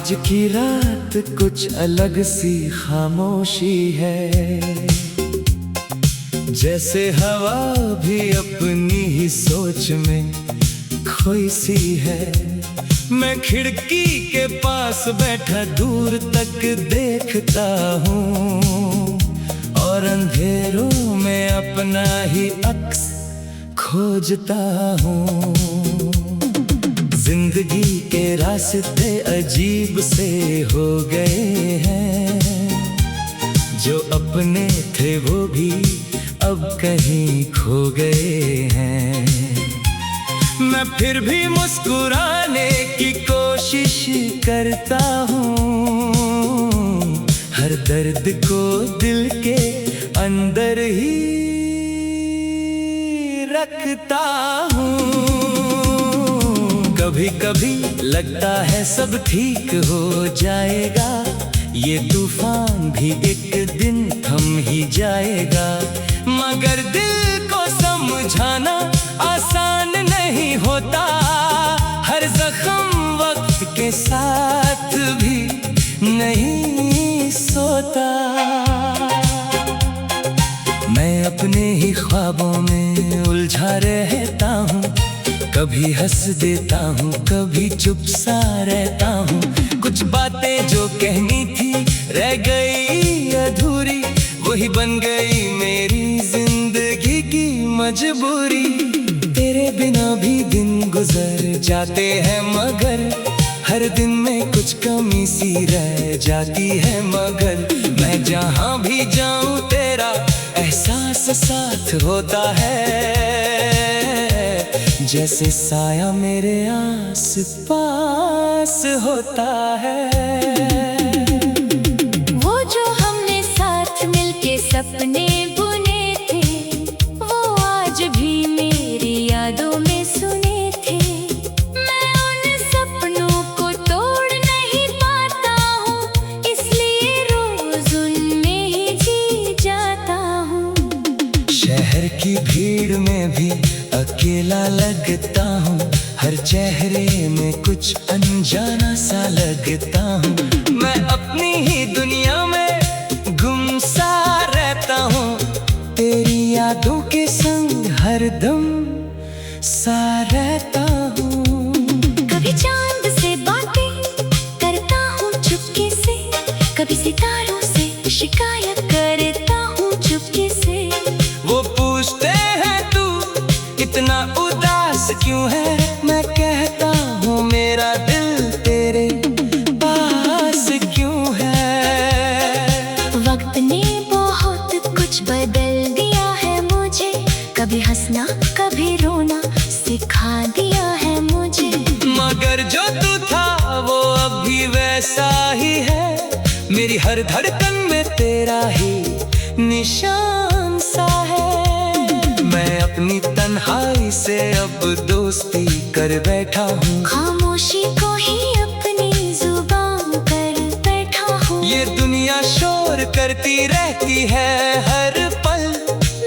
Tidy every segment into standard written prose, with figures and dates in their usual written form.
आज की रात कुछ अलग सी खामोशी है, जैसे हवा भी अपनी ही सोच में खोई सी है। मैं खिड़की के पास बैठा दूर तक देखता हूँ और अंधेरों में अपना ही अक्स खोजता हूँ। जिंदगी के रास्ते अजीब से हो गए हैं, जो अपने थे वो भी अब कहीं खो गए हैं। मैं फिर भी मुस्कुराने की कोशिश करता हूँ, हर दर्द को दिल के अंदर ही रखता हूँ। कभी कभी लगता है सब ठीक हो जाएगा, ये तूफान भी एक दिन थम ही जाएगा। मगर दिल को समझाना आसान नहीं होता, हर जख्म वक्त के साथ भी नहीं सोता। मैं अपने ही ख्वाबों में उलझा रहता हूँ, कभी हंस देता हूँ कभी चुप सा रहता हूँ। कुछ बातें जो कहनी थी रह गई अधूरी, वही बन गई मेरी जिंदगी की मजबूरी। तेरे बिना भी दिन गुजर जाते हैं, मगर हर दिन में कुछ कमी सी रह जाती है। मगर मैं जहाँ भी जाऊँ तेरा एहसास साथ होता है, जैसे साया मेरे आस पास होता है। वो जो हमने साथ मिलके सपने बुने थे, वो आज भी मेरी यादों में सुने थे। मैं उन सपनों को तोड़ नहीं पाता हूँ, इसलिए रोज उनमें ही जी जाता हूँ। शहर की भीड़ में भी अकेला लगता हूँ, हर चेहरे में कुछ अनजाना सा लगता हूँ। मैं अपनी ही दुनिया में गुम सा रहता हूँ, तेरी यादों के संग हरदम सा रहता हूँ। कभी चांद से बातें करता हूँ चुपके से, कभी सितारों से शिकायत करता हूँ चुपके से। वो पूछते हैं तू इतना उदास क्यों है, मैं कहता हूँ मेरा दिल तेरे पास क्यों है। वक्त ने बहुत कुछ बदल दिया है मुझे, कभी हंसना कभी रोना सिखा दिया है मुझे। मगर जो तू था वो अब भी वैसा ही है, मेरी हर धड़कन में तेरा ही निशान सा है। मैं अपनी तन्हाई से अब दोस्ती कर बैठा हूँ, खामोशी को ही अपनी जुबान कर बैठा हूँ। ये दुनिया शोर करती रहती है हर पल,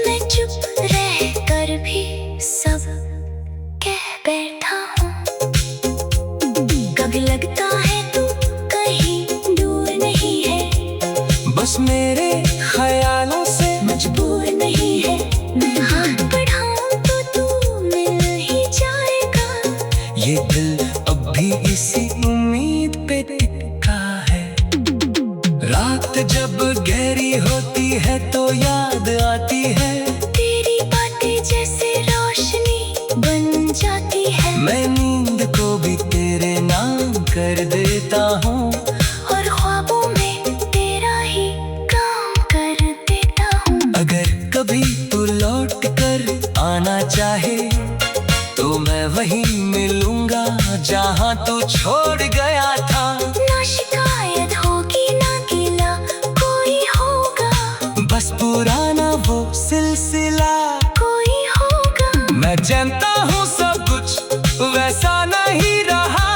मैं चुप रह कर भी सब कह बैठा हूँ। कभी लगता है तू कहीं दूर नहीं है, बस मेरे ख्यालों से मजबूर नहीं है। मैं हाथ बढ़ाऊं तो तू मिल ही जाएगा, ये दिल अब भी इसी उम्मीद पे टिका है। रात जब गहरी होती है तो याद आती है, तेरी बातें जैसे रोशनी बन जाती है। मैं नींद को भी तेरे नाम कर देता हूँ, और ख्वाबों में तेरा ही काम कर देता हूँ। अगर कभी तू लौट कर आना चाहे तो मैं वहीं मिलूंगा जहाँ तू छोड़ गया था। ना शिकायत होगी ना गिला कोई होगा, बस पुराना वो सिलसिला कोई होगा। मैं जानता हूँ सब कुछ वैसा नहीं रहा,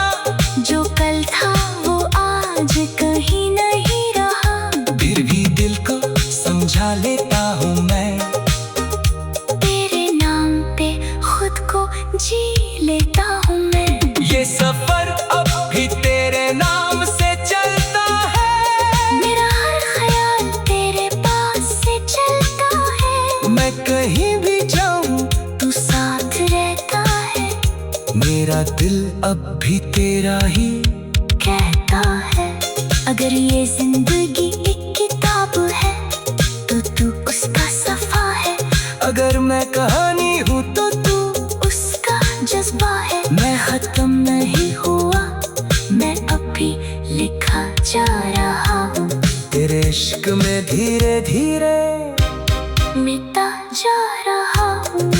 जो कल था वो आज कहीं नहीं रहा। फिर भी दिल को समझा लेता हूँ मैं, तेरे नाम पे खुद को जी लेता हूँ मैं। ये सफर अब भी तेरे नाम से मैं कहीं भी जाऊं तू साथ रहता है, मेरा दिल अब भी तेरा ही कहता है। अगर ये जिंदगी एक किताब है तो तू उसका सफा है, अगर मैं कहानी हूँ तो तू उसका जज्बा है। मैं खत्म नहीं हुआ, मैं अभी लिखा जा रहा हूँ, तेरे इश्क में धीरे धीरे मिटा जा रहा हूँ।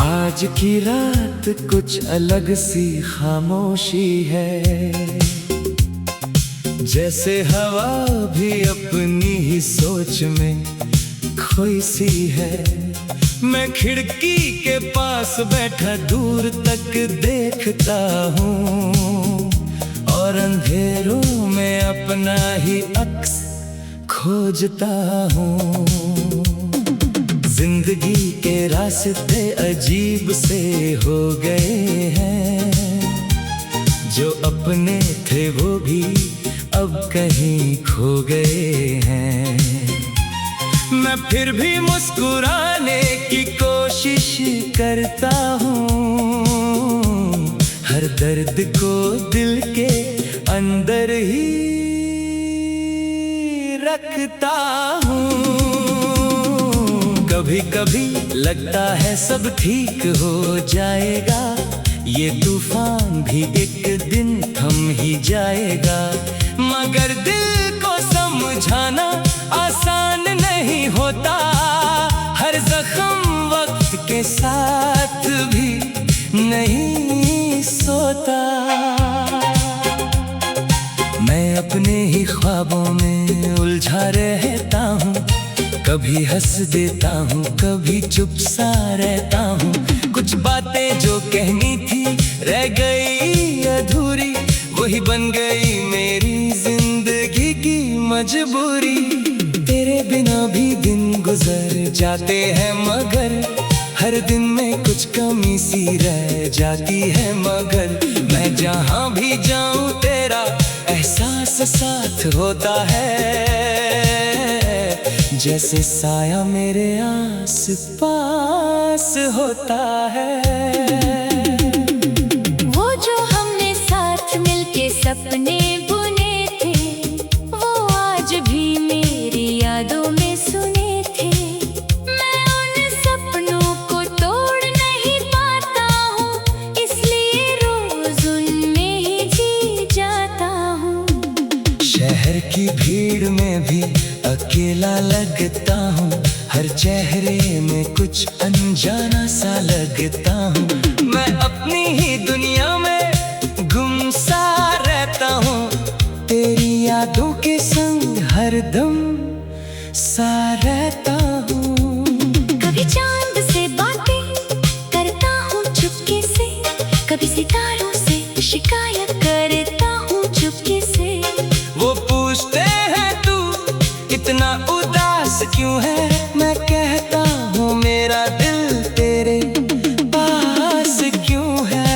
आज की रात कुछ अलग सी खामोशी है, जैसे हवा भी अपनी ही सोच में खोई सी है। मैं खिड़की के पास बैठा दूर तक देखता हूँ और अंधेरों में अपना ही अक्स खोजता हूँ। जिंदगी के रास्ते अजीब से हो गए हैं, जो अपने थे वो भी अब कहीं खो गए हैं। मैं फिर भी मुस्कुराने की कोशिश करता हूँ, हर दर्द को दिल के अंदर ही रखता हूँ। कभी कभी लगता है सब ठीक हो जाएगा, ये तूफान भी एक दिन थम ही जाएगा। मगर दिल को समझाना आसान नहीं होता, हर जख्म वक्त के साथ भी नहीं सोता। मैं अपने ही ख्वाबों में उलझा रहता हूँ, कभी हंस देता हूँ कभी चुप सा रहता हूँ। कुछ बातें जो कहनी थी रह गई अधूरी, वही बन गई मेरी जिंदगी की मजबूरी। तेरे बिना भी दिन गुजर जाते हैं मगर हर दिन में कुछ कमी सी रह जाती है। मगर मैं जहाँ भी जाऊँ तेरा एहसास साथ होता है, जैसे साया मेरे आस पास होता है। वो जो हमने साथ मिलके सपने बुने थे, वो आज भी मेरी यादों में सुने थे। मैं उन सपनों को तोड़ नहीं पाता हूँ, इसलिए रोज उनमें ही जी जाता हूँ। शहर की भीड़ में भी अकेला लगता हूँ, हर चेहरे में कुछ अनजाना सा लगता हूँ। मैं अपनी ही दुनिया में गुम सा रहता हूँ, तेरी यादों के संग हरदम सा रहता हूँ। कभी चांद से बातें करता हूँ चुपके से, कभी सितारों से शिकायत करता हूँ चुपके से। वो पूछते हैं तू इतना उदास क्यों है, मैं कहता हूँ मेरा दिल तेरे पास क्यों है।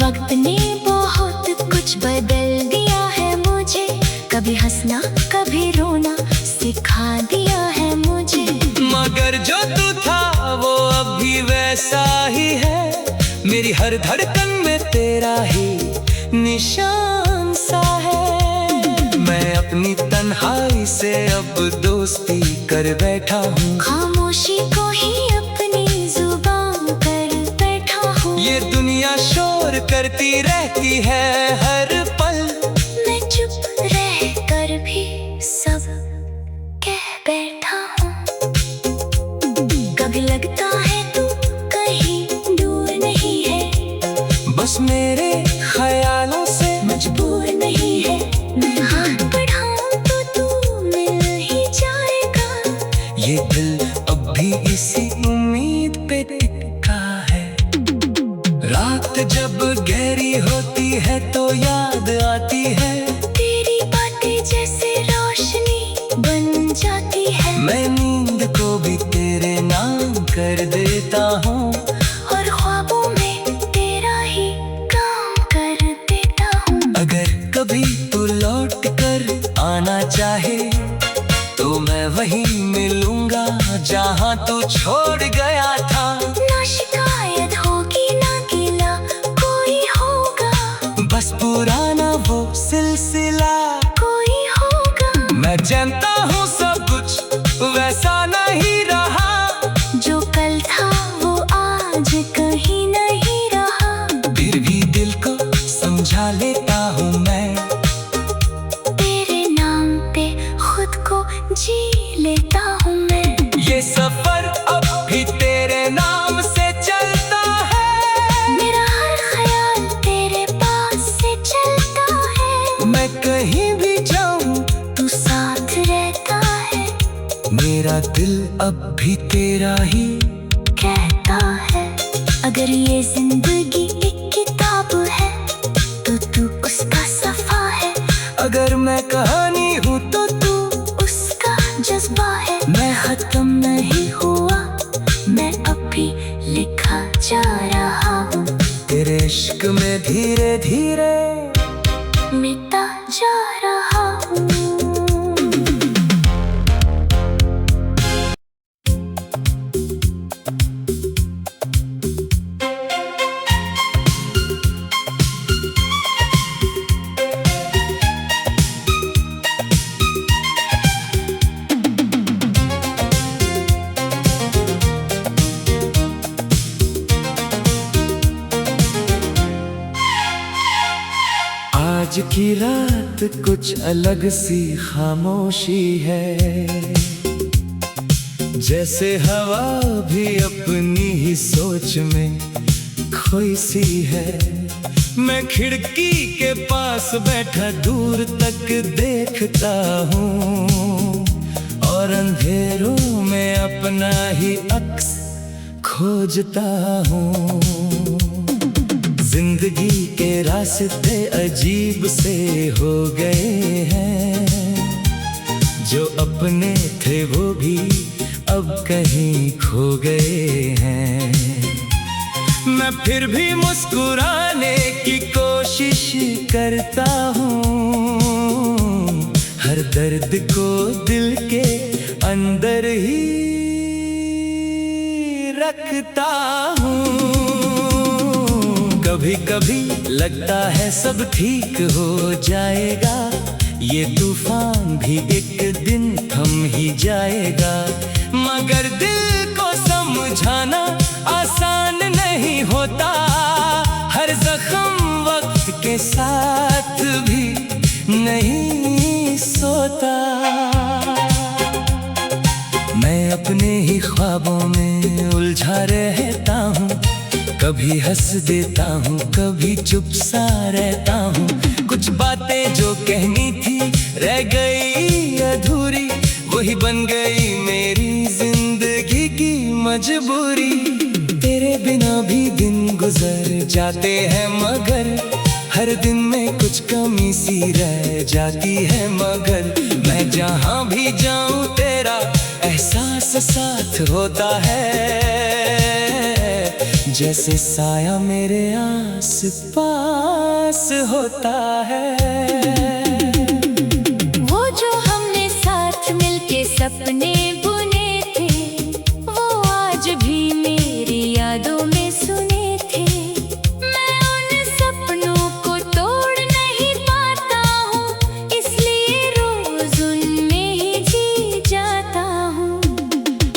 वक्त ने बहुत कुछ बदल दिया है मुझे, कभी हंसना कभी रोना सिखा दिया है मुझे। मगर जो तू था वो अब भी वैसा ही है, मेरी हर धड़कन में तेरा ही निशान सा है। मैं अपनी तन्हाई से अब दोस्ती कर बैठा हूँ, खामोशी को ही अपनी जुबान कर बैठा हूँ। ये दुनिया शोर करती रहती है हर पल, मैं चुप रह कर भी सब कह बैठा हूँ। कभी लगता है तू कहीं दूर नहीं है, बस मेरे ख्यालों से मजबूर नहीं है। मैं हाथ बढ़ाऊं तो तू मिल ही जाएगा, ये दिल अब भी इसी उम्मीद पे टिका है। बात जब गहरी होती है तो याद आती है, तेरी बातें जैसे रोशनी बन जाती है। मैं नींद को भी तेरे नाम कर देता हूँ, और ख्वाबों में तेरा ही काम कर देता हूँ। अगर कभी तू लौट कर आना चाहे तो मैं वहीं मिलूंगा जहाँ तू छोड़ गया था। ना शिकायत होगी ना गिला कोई होगा, बस पुराना वो सिलसिला कोई होगा। मैं जानता हूँ सब कुछ वैसा नहीं रहा, जो कल था वो आज कहीं नहीं रहा। फिर भी दिल को समझा लेता हूँ मैं, तेरे नाम पे खुद को जी लेता हूँ मैं। ये सफर अब भी तेरे नाम से चलता है, मेरा हर ख्याल तेरे पास से चलता है। मैं कहीं भी जाऊँ तू साथ रहता है, मेरा दिल अब भी तेरा ही कहता है। अगर ये जिंदगी एक किताब है तो तू उसका सफा है। अगर मैं कहानी हूँ तो तू उसका जज्बा है। मैं खत्म नहीं हुआ, मैं अभी लिखा जा रहा हूँ। तेरे इश्क में धीरे धीरे मिटा जा रहा हूँ। आज की रात कुछ अलग सी खामोशी है, जैसे हवा भी अपनी ही सोच में खोई सी है। मैं खिड़की के पास बैठा दूर तक देखता हूँ और अंधेरों में अपना ही अक्स खोजता हूँ। जिंदगी के रास्ते अजीब से हो गए हैं, जो अपने थे वो भी अब कहीं खो गए हैं। मैं फिर भी मुस्कुराने की कोशिश करता हूँ, हर दर्द को दिल के अंदर ही रखता हूँ। कभी कभी लगता है सब ठीक हो जाएगा, ये तूफान भी एक दिन थम ही जाएगा। मगर दिल को समझाना आसान नहीं होता, हर जख्म वक्त के साथ भी नहीं सोता। मैं अपने ही ख्वाबों में उलझा रहता हूँ, कभी हंस देता हूँ कभी चुप सा रहता हूँ। कुछ बातें जो कहनी थी रह गई अधूरी, वही बन गई मेरी जिंदगी की मजबूरी। तेरे बिना भी दिन गुजर जाते हैं मगर हर दिन में कुछ कमी सी रह जाती है। मगर मैं जहाँ भी जाऊँ तेरा एहसास साथ होता है, जैसे साया मेरे आस पास होता है। वो जो हमने साथ मिलके सपने बुने थे, वो आज भी मेरी यादों में सुने थे। मैं उन सपनों को तोड़ नहीं पाता हूँ, इसलिए रोज उनमें ही जी जाता हूँ।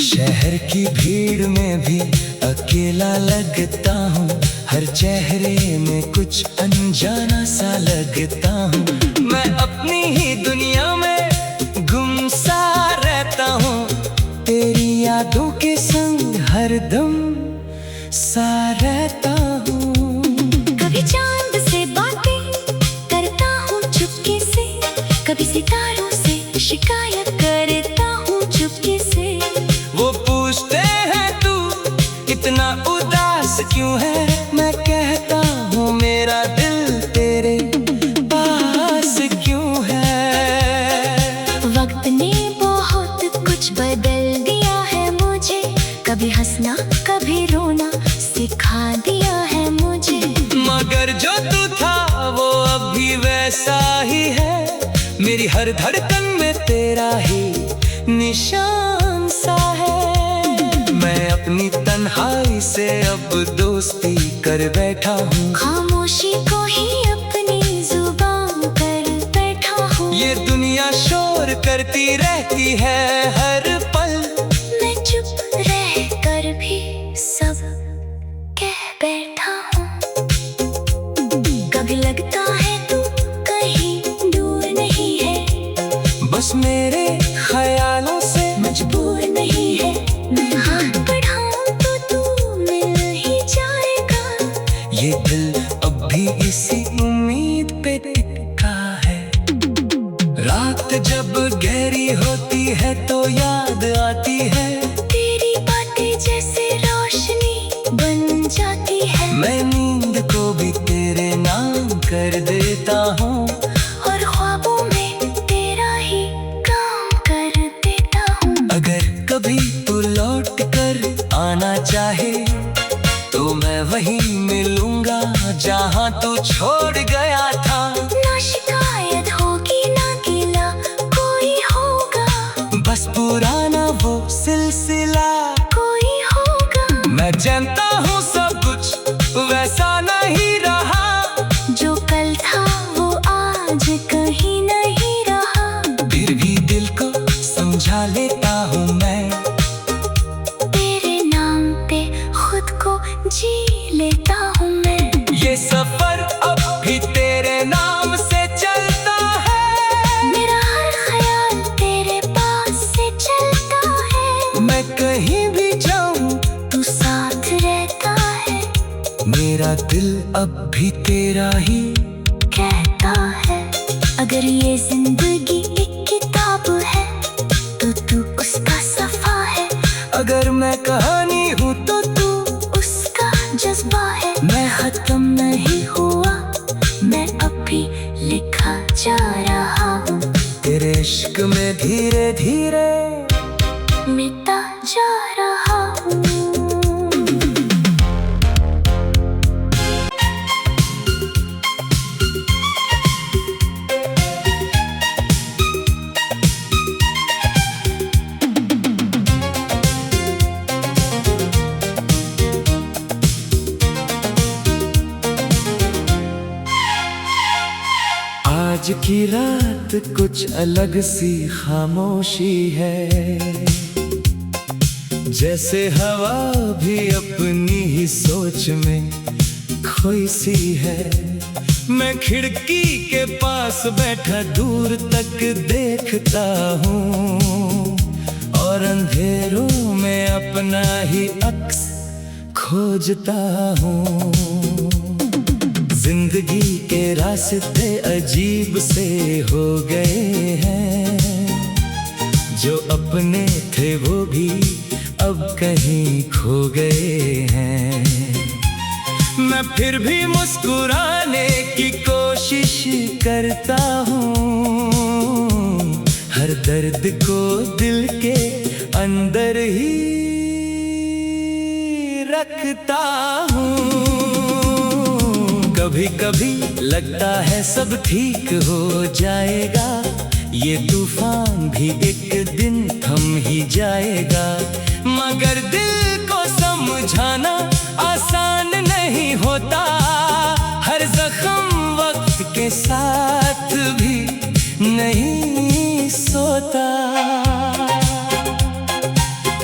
शहर की भीड़ में भी अकेला लगता हूँ, हर चेहरे में कुछ अनजाना सा लगता हूँ। मैं अपनी ही दुनिया में गुम सा रहता हूँ, तेरी यादों के संग हरदम सा रहता हूँ। कभी चांद से बातें करता हूँ चुपके से, कभी सितारों से शिकायत करता हूँ चुपके से। वो पूछते हैं तू इतना उदास क्यों है, मैं कहता दिया है मुझे। मगर जो तू था वो अब भी वैसा ही है, मेरी हर धड़कन में तेरा ही निशान सा है। मैं अपनी तन्हाई से अब दोस्ती कर बैठा हूँ, खामोशी को ही अपनी जुबान कर बैठा हूँ। ये दुनिया शोर करती रहती है हर पल, मैं चुप रह कर भी सब कह बैठा हूँ। कभी लगता है तू कहीं दूर नहीं है, बस मेरे ख्यालों से मजबूर नहीं है। मैं हाथ बढ़ाऊं तो तू मिल ही जाएगा, ये दिल अब भी इसी उम्मीद पे टिका है। रात जब गहरी होती है तो याद आती है, तेरी बातें जैसे रोशनी बन जाती है। मैं नींद को भी तेरे नाम कर देता हूँ, और ख्वाबों में तेरा ही काम कर देता हूँ। अगर कभी तू लौट कर आना चाहे तो मैं वहीं मिलूंगा जहाँ तू छोड़ गया था। ना शिकायत होगी ना गिला कोई होगा, बस पुराना वो सिलसिला कोई होगा। मैं जानता हूँ सब कुछ वैसा नहीं रहा, जो कल था वो आज कहीं नहीं रहा। फिर भी दिल को समझा लेता हूँ मैं, तेरे नाम पे खुद को जी लेता हूँ मैं। ये सफर अब भी तेरे नाम से चलता है, मेरा हर ख्याल तेरे पास से चलता है। मैं कहीं भी जाऊँ तू साथ रहता है, मेरा दिल अब भी तेरा ही कहता है। अगर ये जिंदगी एक किताब है तो तू उसका सफा है। अगर मैं कहानी हूँ तो तू उसका जज्बा है। मैं खत्म नहीं हुआ, मैं अब भी लिखा जा रहा हूँ। तेरे इश्क में धीरे धीरे मिटा जा रहा हूँ। आज की रात कुछ अलग सी खामोशी है, जैसे हवा भी अपनी ही सोच में खोई सी है। मैं खिड़की के पास बैठा दूर तक देखता हूँ, और अंधेरों में अपना ही अक्स खोजता हूँ। जिंदगी के रास्ते अजीब से हो गए हैं, जो अपने थे वो भी अब कहीं खो गए हैं। मैं फिर भी मुस्कुराने की कोशिश करता हूँ, हर दर्द को दिल के अंदर ही रखता हूँ। कभी कभी लगता है सब ठीक हो जाएगा, ये तूफान भी एक दिन थम ही जाएगा। मगर दिल को समझाना आसान नहीं होता, हर जख्म वक्त के साथ भी नहीं सोता।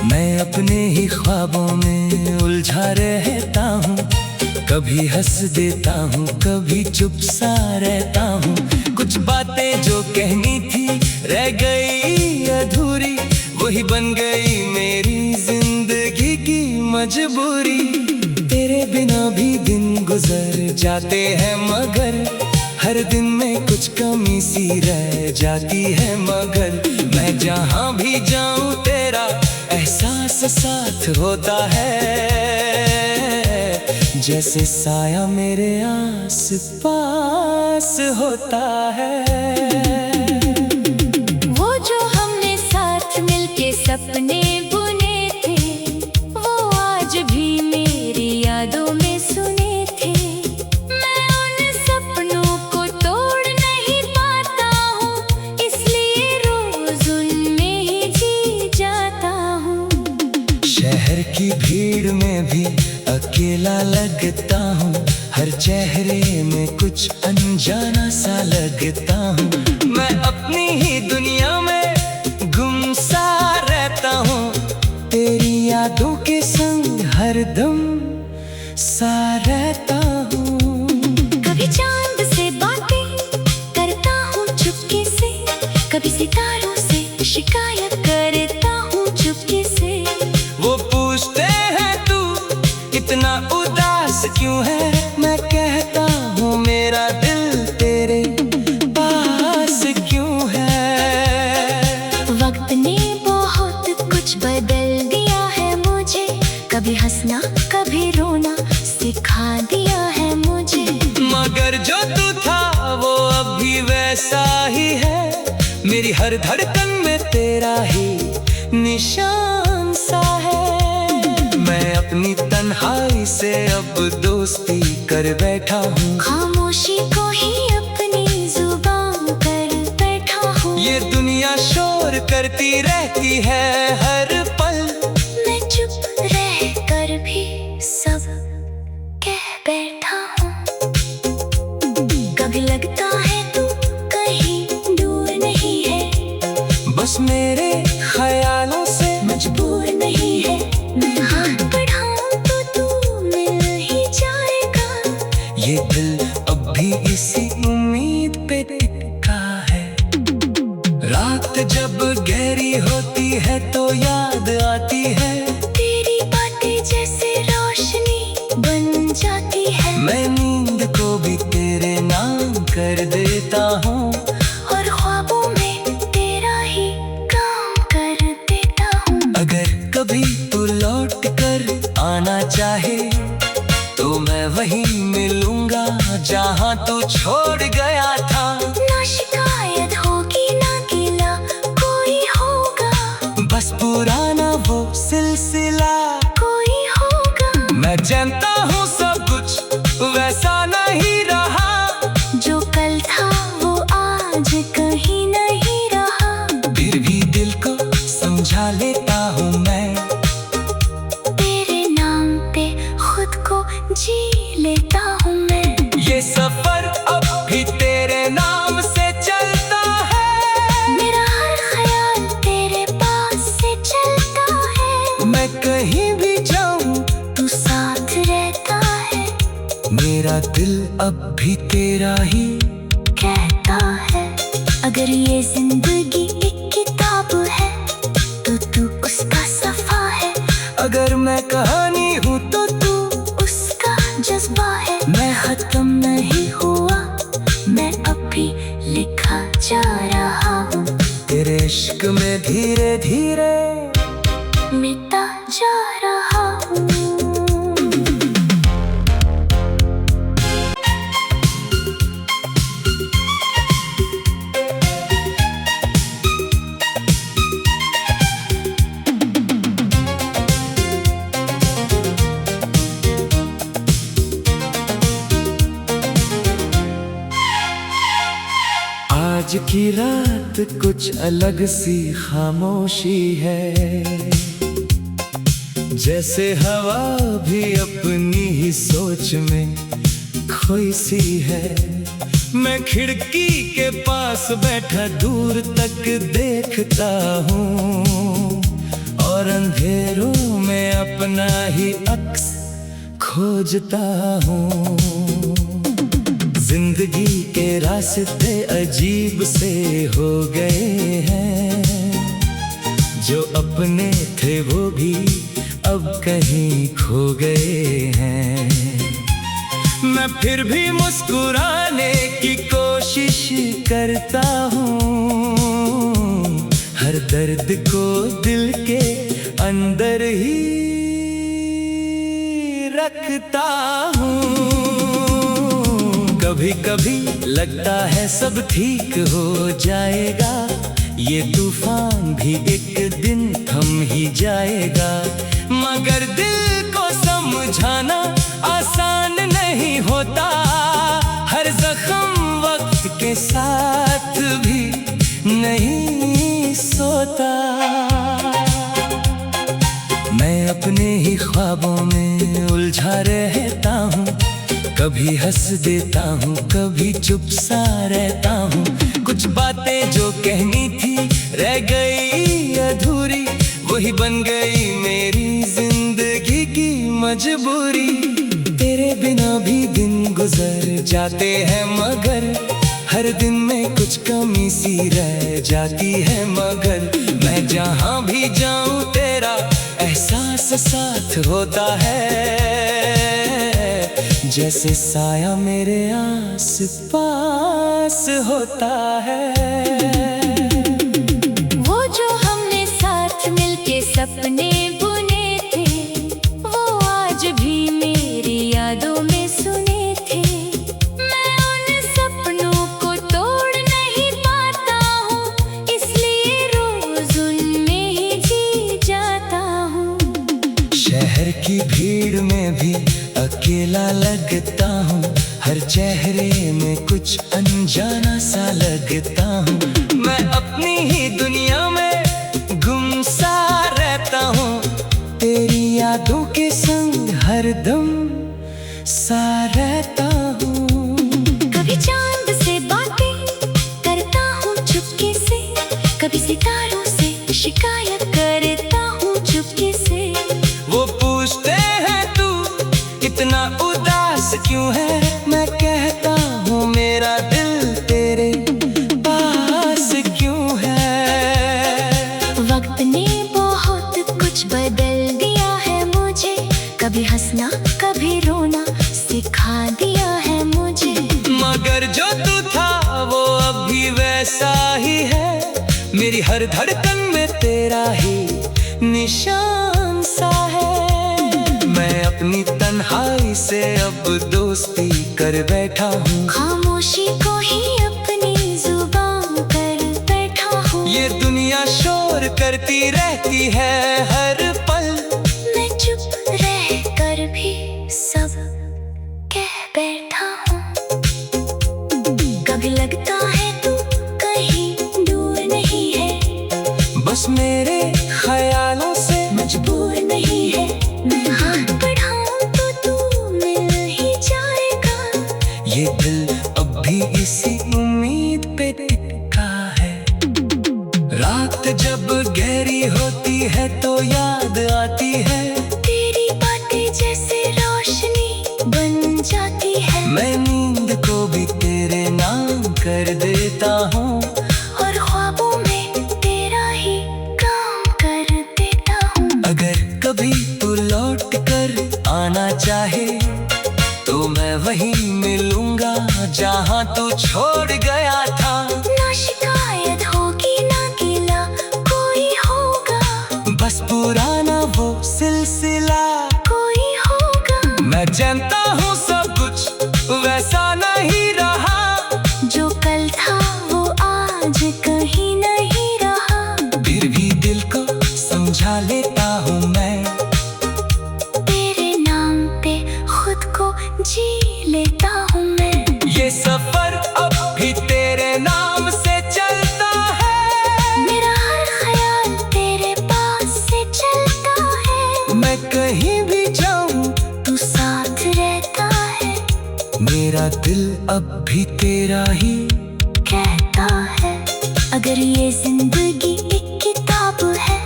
मैं अपने ही ख्वाबों में उलझा रहता हूँ, कभी हंस देता हूँ कभी चुप सा रहता हूँ। कुछ बातें जो कहनी थी रह गई अधूरी, वही बन गई मेरी जिंदगी की मजबूरी। तेरे बिना भी दिन गुजर जाते हैं, मगर हर दिन में कुछ कमी सी रह जाती है। मगर मैं जहाँ भी जाऊँ तेरा एहसास साथ होता है, जैसे साया मेरे आस पास होता है। वो जो हमने साथ मिलके सपने बुने थे, वो आज भी मेरी यादों में अकेला लगता हूँ, हर चेहरे में कुछ अनजाना सा लगता हूँ। मैं अपनी ही दुनिया में गुम सा रहता हूँ, तेरी यादों के संग हरदम सा रहता हूँ। कभी चांद से बातें करता हूँ चुपके से, कभी सितारों से शिकायत करता हूँ चुपके से। वो पूछते हैं तू इतना उदास क्यों है, मैं कहता हूँ मेरा दिल तेरे पास क्यों है। वक्त ने बहुत कुछ बदल दिया है मुझे, कभी हंसना कभी रोना सिखा दिया है मुझे। मगर जो तू था वो अभी वैसा ही है, मेरी हर धड़कन में तेरा ही निशान सा है। मैं अपनी तन्हाई से अब दोस्ती कर बैठा हूँ, खामोशी को ही अपनी जुबान कर बैठा हूँ। ये दुनिया शोर करती रहती है हर पल, मैं चुप रह कर भी सब कह बैठा हूँ। कभी लगता है तू कहीं दूर नहीं है, बस मेरे ख्यालों से मजबूर नहीं है। मैं हाथ बढ़ाऊं तो तू मिल ही जाएगा, ये दिल अब भी इसी उम्मीद पे टिका है। रात जब गहरी होती है तो याद आती है, तेरी बातें जैसे रोशनी बन जाती है। मैं नींद को भी तेरे नाम कर देता हूँ, और ख्वाबों में तेरा ही काम कर देता हूँ। अगर कभी तू लौट कर आना चाहे तो मैं वहीं मिलूंगा जहाँ तू छोड़ गया था। ना शिकायत होगी ना गिला कोई होगा, बस पुराना वो सिलसिला कोई होगा। मैं जानता हूँ सब कुछ वैसा नहीं रहा, जो कल था वो आज कहीं नहीं रहा। फिर भी दिल को समझा लेता हूँ मैं, तेरे नाम पे खुद को जी लेता हूँ मैं। ये सफर अब भी तेरे नाम से चलता है, मेरा हर ख्याल तेरे पास से चलता है। मैं कहीं भी जाऊँ तू साथ रहता है, मेरा दिल अब भी तेरा ही कहता है। अगर ये जिंदगी एक किताब है तो तू उसका सफा है, अगर मैं कहानी हूँ तो तू उसका जज्बा है। मैं खत्म नहीं हुआ, मैं अब भी लिखा जा रहा हूँ, तेरे इश्क में धीरे धीरे मिटा जा रहा हूँ। आज की रात कुछ अलग सी खामोशी है, जैसे हवा भी अपनी ही सोच में खोई सी है। मैं खिड़की के पास बैठा दूर तक देखता हूँ, और अंधेरों में अपना ही अक्स खोजता हूँ। जिंदगी के रास्ते अजीब से हो गए हैं, जो अपने थे वो भी अब कहीं खो गए हैं। मैं फिर भी मुस्कुराने की कोशिश करता हूँ, हर दर्द को दिल के अंदर ही रखता हूँ। कभी कभी लगता है सब ठीक हो जाएगा, ये तूफान भी एक दिन थम ही जाएगा। मगर दिल को समझाना आसान नहीं होता, हर जख्म वक्त के साथ भी नहीं सोता। मैं अपने ही ख्वाबों में उलझा रहता हूँ। कभी हंस देता हूँ, कभी चुप सा रहता हूँ। कुछ बातें जो कहनी थी रह गई अधूरी, वही बन गई मेरी जिंदगी की मजबूरी। तेरे बिना भी दिन गुजर जाते हैं मगर हर दिन में कुछ कमी सी रह जाती है। मगर मैं जहाँ भी जाऊँ तेरा एहसास साथ होता है, जैसे साया मेरे आस पास होता है। वो जो हमने साथ मिलके सपने बुने थे, वो आज भी मेरी यादों में सुने थे। मैं उन सपनों को तोड़ नहीं पाता हूँ, इसलिए रोज उनमें ही जी जाता हूँ। शहर की भीड़ में भी अकेला लगता हूँ, हर चेहरे में कुछ अनजाना सा लगता हूँ। मैं अपनी ही दुनिया में गुम सा रहता हूँ, तेरी यादों के संग हरदम सा रहता हूँ। कभी चांद से बातें करता हूँ चुपके से, कभी सितारों से शिकायत करता हूँ चुपके से। वो पूछते हैं तू इतना उदास क्यों है, मैं कहता हूँ मेरा दिल तेरे पास क्यों है। वक्त ने बहुत कुछ बदल दिया है मुझे, कभी हंसना कभी रोना सिखा दिया है मुझे। मगर जो तू था वो अब भी वैसा ही है, मेरी हर धड़कन में तेरा ही निशान सा है। मैं अपनी तन्हाई से अब दोस्ती कर बैठा हूँ, खामोशी को ही अपनी जुबान कर बैठा हूँ। ये दुनिया शोर करती रहती है हर पल, मैं चुप रह कर भी सब कह बैठा हूँ। कभी लगता है तू कहीं दूर नहीं है, बस मेरे ख्यालों से मजबूर नहीं है। मैं हाथ बढ़ाऊं तो तू मिल ही जाएगा, ये दिल अब भी इसी उम्मीद पे टिका है। रात जब गहरी होती है तो याद आती है, तेरी बातें जैसे रोशनी बन जाती है। मैं नींद को भी तेरे नाम कर देता हूँ, और ख्वाबों में तेरा ही काम कर देता हूँ। अगर कभी तू लौट कर आना चाहे तो मैं वहीं मिलूंगा जहाँ तू छोड़ गया था। ना शिकायत होगी ना गिला कोई होगा, बस पुराना वो सिलसिला कोई होगा। मैं जानता हूँ सब कुछ वैसा नहीं रहा, जो कल था वो आज कहीं नहीं रहा। फिर भी दिल को समझा लेता हूँ मैं, तेरे नाम पे खुद को जी लेता हूँ मैं। ये सफर अब भी तेरे नाम से चलता है, मेरा हर ख्याल तेरे पास से चलता है। मैं कहीं भी जाऊँ तू साथ रहता है, मेरा दिल अब भी तेरा ही कहता है। अगर ये जिंदगी एक किताब है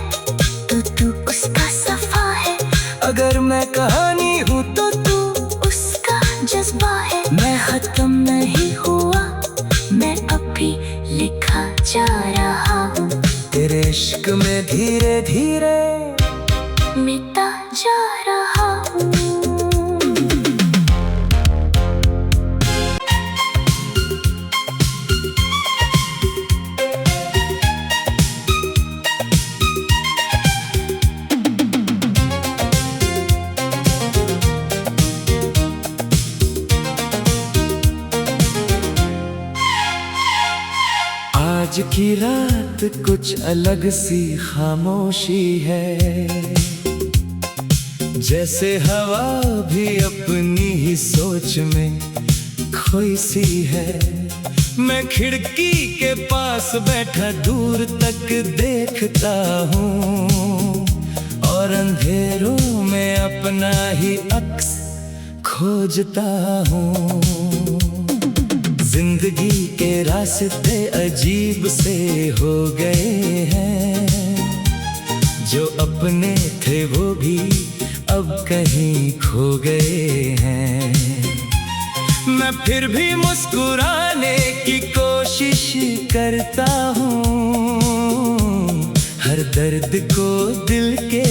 तो तू उसका सफा है, अगर मैं कहानी हूँ तो तू उसका जज्बा है। मैं खत्म नहीं हुआ, मैं अभी लिखा जा रहा हूँ, तेरे इश्क में धीरे धीरे मिटा जा रहा हूँ। आज की रात कुछ अलग सी खामोशी है, जैसे हवा भी अपनी ही सोच में खोई सी है। मैं खिड़की के पास बैठा दूर तक देखता हूँ और और अंधेरों में अपना ही अक्स खोजता हूँ। जिंदगी के रास्ते अजीब से हो गए हैं, जो अपने थे वो भी अब कहीं खो गए हैं। मैं फिर भी मुस्कुराने की कोशिश करता हूँ, हर दर्द को दिल के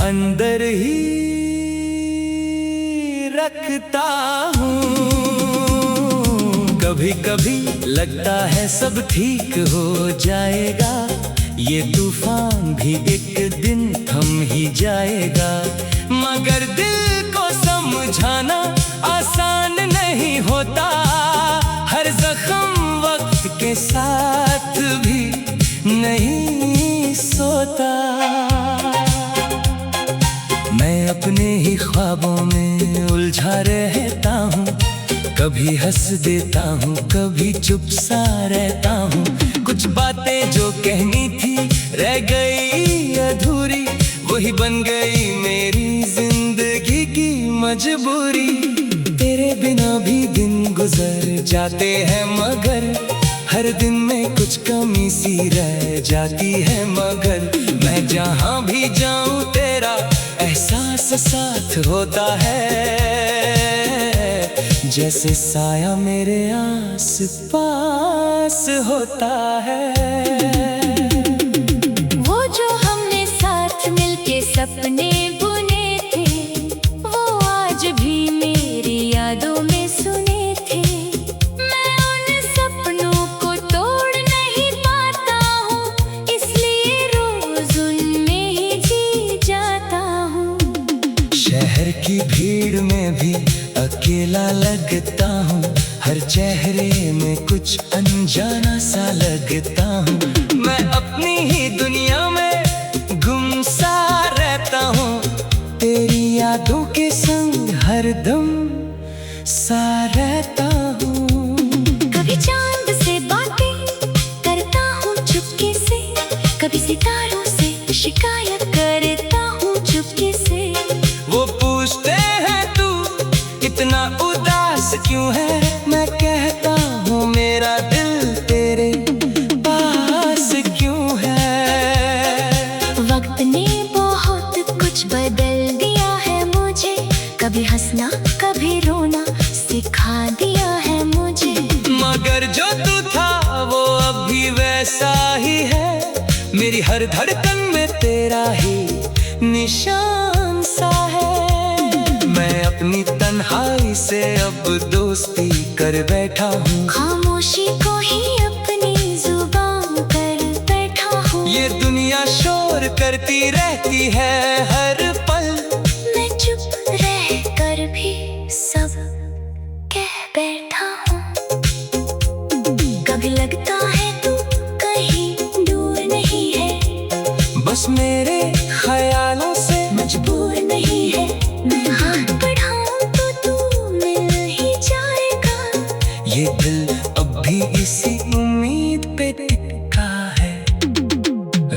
अंदर ही रखता हूँ। कभी कभी लगता है सब ठीक हो जाएगा, ये तूफान भी एक दिन थम ही जाएगा। मगर दिल को समझाना आसान नहीं होता, हर जख्म वक्त के साथ भी नहीं सोता। मैं अपने ही ख्वाबों में उलझा रहता हूँ, कभी हंस देता हूँ, कभी चुप सा रहता हूँ। कुछ बातें जो कहनी थी रह गई अधूरी, वही बन गई मेरी जिंदगी की मजबूरी। तेरे बिना भी दिन गुजर जाते हैं, मगर हर दिन में कुछ कमी सी रह जाती है। मगर मैं जहाँ भी जाऊँ तेरा एहसास साथ होता है, जैसे साया मेरे आस पास होता है। वो जो हमने साथ मिलके सपने बुने थे, वो आज भी मेरी यादों में सुने थे। मैं उन सपनों को तोड़ नहीं पाता हूँ, इसलिए रोज उनमें ही जी जाता हूँ। शहर की भीड़ में भी अकेला लगता हूँ, हर चेहरे में कुछ अनजाना सा लगता हूँ। मैं अपनी ही दुनिया में गुम सा रहता हूँ, तेरी यादों के संग हरदम सा रहता हूँ। कभी चांद से बातें करता हूँ चुपके से, कभी सितारों से शिकायत करता हूँ चुपके से। वो पूछते हैं तू इतना उदास क्यों है, मैं कहता हूँ मेरा दिल तेरे पास क्यों है। वक्त ने बहुत कुछ बदल दिया है मुझे, कभी हंसना कभी रोना सिखा दिया है मुझे। मगर जो तू था वो अब भी वैसा ही है, मेरी हर धड़कन में तेरा ही निशान सा है। मैं अपनी तन्हाई से अब दोस्ती कर बैठा हूँ, खामोशी को ही अपनी जुबान कर बैठा हूँ। ये दुनिया शोर करती रहती है हर पल, मैं चुप रह कर भी सब कह बैठा हूँ। कभी लगता है तू कहीं दूर नहीं है, बस मेरे ख्यालों से मजबूर नहीं है। मैं हाथ बढ़ाऊं तो तू मिल ही जाएगा, ये दिल अब भी इसी उम्मीद पे टिका है।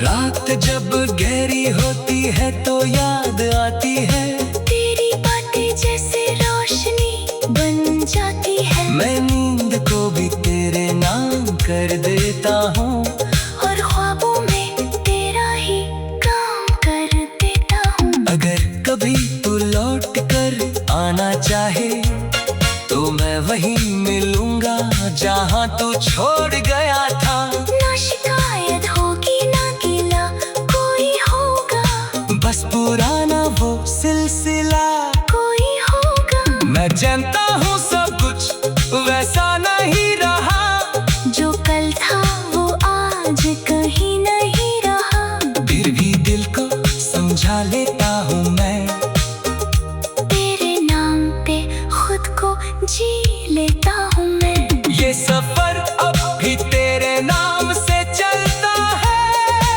रात जब गहरी होती है तो याद आती है, तेरी बातें जैसे रोशनी बन जाती है। मैं नींद को भी तेरे नाम कर देता हूँ, और ख्वाबों में तेरा ही काम कर देता हूँ। अगर कभी तू लौट कर आना चाहे तो मैं वहीं मिलूंगा जहाँ तू छोड़ गया था। ना शिकायत होगी ना गिला कोई होगा, बस पुराना वो सिलसिला कोई होगा। मैं जानता हूँ सब कुछ वैसा नहीं रहा, जो कल था वो आज कहीं नहीं रहा। फिर भी दिल को समझा लेता हूँ मैं, तेरे नाम पे खुद को जी लेता हूँ मैं। ये सफर अब भी तेरे नाम से चलता है,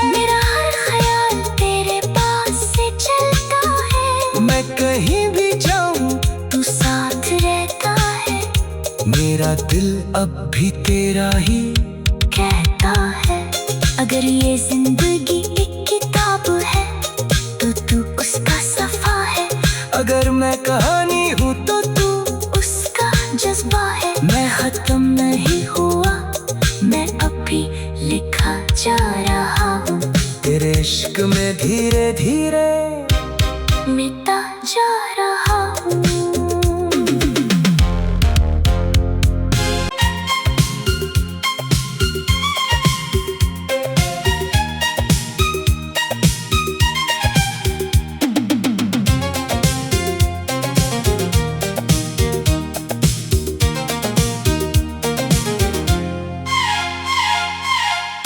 मेरा हर ख्याल तेरे पास से चलता है। मैं कहीं भी जाऊँ तू साथ रहता है, मेरा दिल अब भी तेरा ही कहता है। अगर ये जिंदगी एक किताब है तो तू जज्बा है, मैं खत्म नहीं हुआ, मैं अभी लिखा जा रहा हूँ। तेरे इश्क में धीरे धीरे मिटा जा रहा हूँ।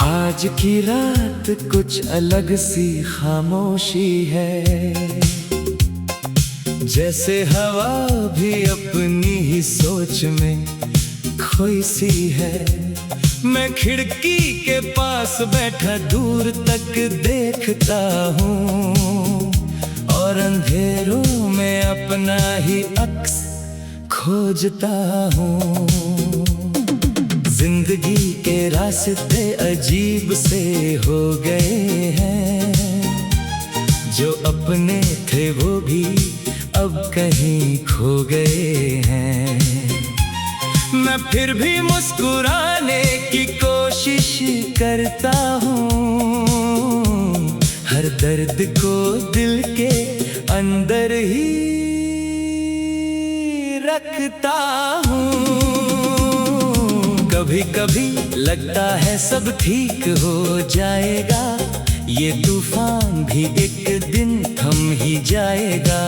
आज की रात कुछ अलग सी खामोशी है, जैसे हवा भी अपनी ही सोच में खोई सी है। मैं खिड़की के पास बैठा दूर तक देखता हूँ और अंधेरों में अपना ही अक्स खोजता हूँ। जिंदगी के रास्ते अजीब से हो गए हैं, जो अपने थे वो भी अब कहीं खो गए हैं। मैं फिर भी मुस्कुराने की कोशिश करता हूँ, हर दर्द को दिल के अंदर ही रखता हूँ। कभी कभी लगता है सब ठीक हो जाएगा, ये तूफान भी एक दिन थम ही जाएगा।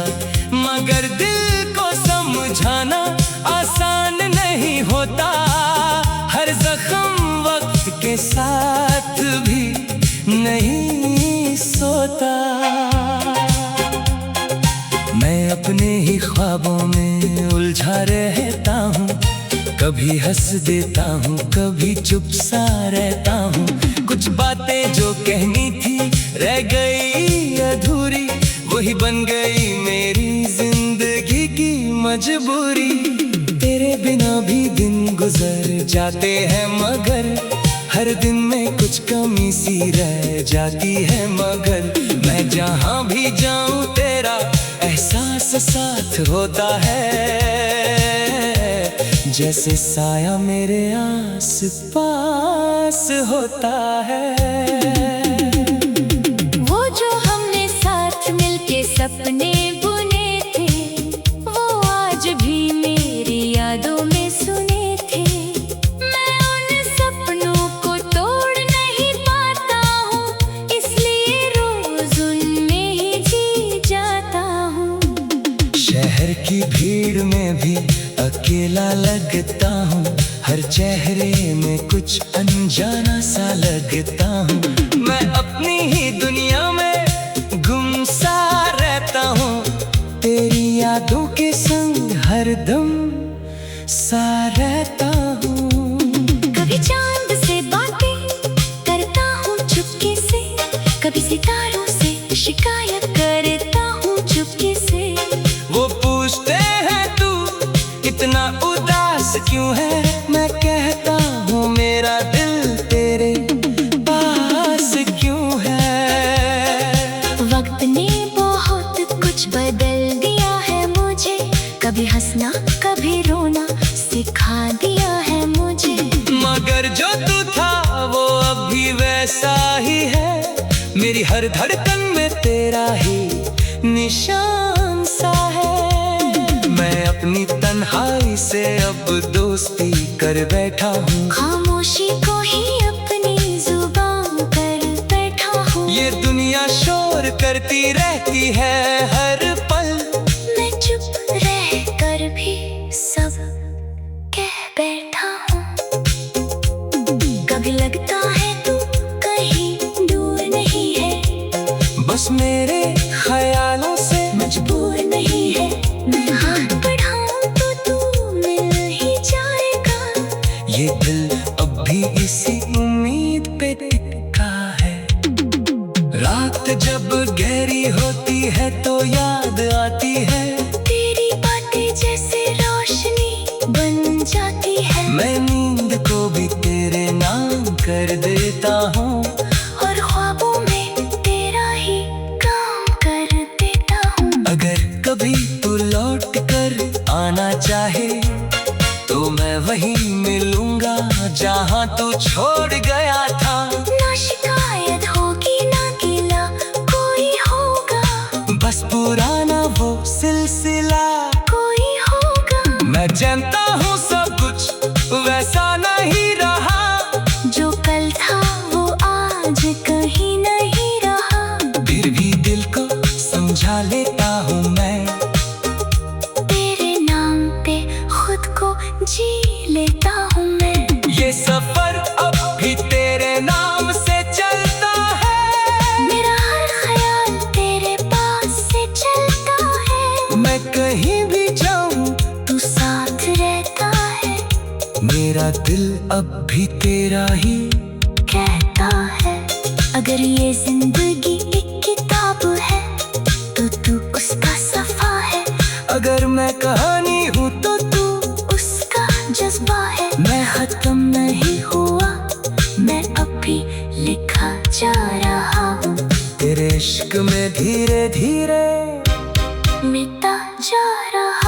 मगर दिल को समझाना आसान नहीं होता, हर जख्म वक्त के साथ भी नहीं सोता। मैं अपने ही ख्वाबों में उलझा रहता हूँ, कभी हंस देता हूँ, कभी चुप सा रहता हूँ। कुछ बातें जो कहनी थी रह गई अधूरी, वही बन गई मेरी जिंदगी की मजबूरी। तेरे बिना भी दिन गुजर जाते हैं, मगर हर दिन में कुछ कमी सी रह जाती है। मगर मैं जहाँ भी जाऊँ तेरा एहसास साथ होता है, जैसे साया मेरे आस पास होता है। वो जो हमने साथ मिलके सपने बुने थे, वो आज भी मेरी यादों में सुने थे। मैं उन सपनों को तोड़ नहीं पाता हूँ, इसलिए रोज उनमें ही जी जाता हूँ। शहर की भीड़ में भी अकेला लगता हूँ, हर चेहरे में कुछ अनजाना सा लगता हूँ। मैं अपनी ही दुनिया में गुम सा रहता हूँ, तेरी यादों के संग हरदम सा रहता हूँ। कभी चांद से बातें करता हूँ चुपके से, कभी सितारों से शिकायत करता हूँ चुपके से। वो पूछते हैं तू इतना उदास क्यों है, मैं कहता हूँ मेरा दिल तेरे पास क्यों है। वक्त ने बहुत कुछ बदल दिया है मुझे, कभी हंसना कभी रोना सिखा दिया है मुझे। मगर जो तू था वो अब भी वैसा ही है, मेरी हर धड़कन में तेरा ही निशान सा है। मैं अपनी तन्हाई से अब दोस्ती कर बैठा हूँ, खामोशी को ही अपनी जुबान कर बैठा हूँ। ये दुनिया शोर करती रहती है हर पल, मैं चुप रह कर भी सब कह बैठा हूँ। कभी लगता है तू कहीं दूर नहीं है, बस मेरे ख्यालों से मजबूर नहीं है। मैं हाथ बढ़ाऊं तो तू मिल ही जाएगा, ये दिल अब भी इसी उम्मीद पे टिका है। रात जब गहरी होती है तो याद आती है, तेरी बातें जैसे रोशनी बन जाती है। मैं नींद को भी तेरे नाम कर देता हूँ, और ख्वाबों में तेरा ही काम कर देता हूँ। अगर कभी तू लौट कर आना चाहे तो मैं वहीं मिलूंगा जहाँ तू छोड़ गया था। ना शिकायत होगी ना गिला कोई होगा, बस पुराना वो सिलसिला कोई होगा। मैं जानता हूँ सब कुछ वैसा नहीं रहा, जो कल था वो आज कहीं नहीं रहा। फिर भी दिल को समझा लेता हूँ मैं, तेरे नाम पे खुद को जी लेता हूँ मैं। ये सफर अब भी तेरे नाम से चलता है। मेरा हर ख्याल तेरे पास से चलता है। मैं कहीं भी जाऊं तू साथ रहता है। मेरा दिल अब भी तेरा ही कहता है। अगर ये जिंदगी एक किताब है तो तू उसका सफा है। अगर मैं कहानी हूँ तो तू उसका जज्बा है। मैं खत्म नहीं हुआ, मैं अभी लिखा जा रहा हूँ। तेरे इश्क में धीरे धीरे मिटा जा रहा